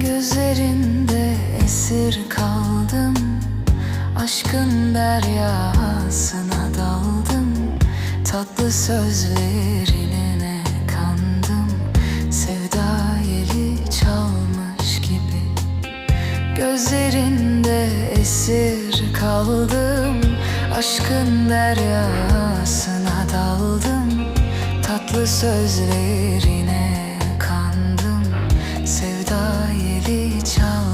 Gözlerinde esir kaldım, aşkın deryasına daldım. Tatlı sözlerine kandım, sevda yeli çalmış gibi. Gözlerinde esir kaldım, aşkın deryasına daldım. Tatlı sözlerine kandım, sevda yeli çalmış.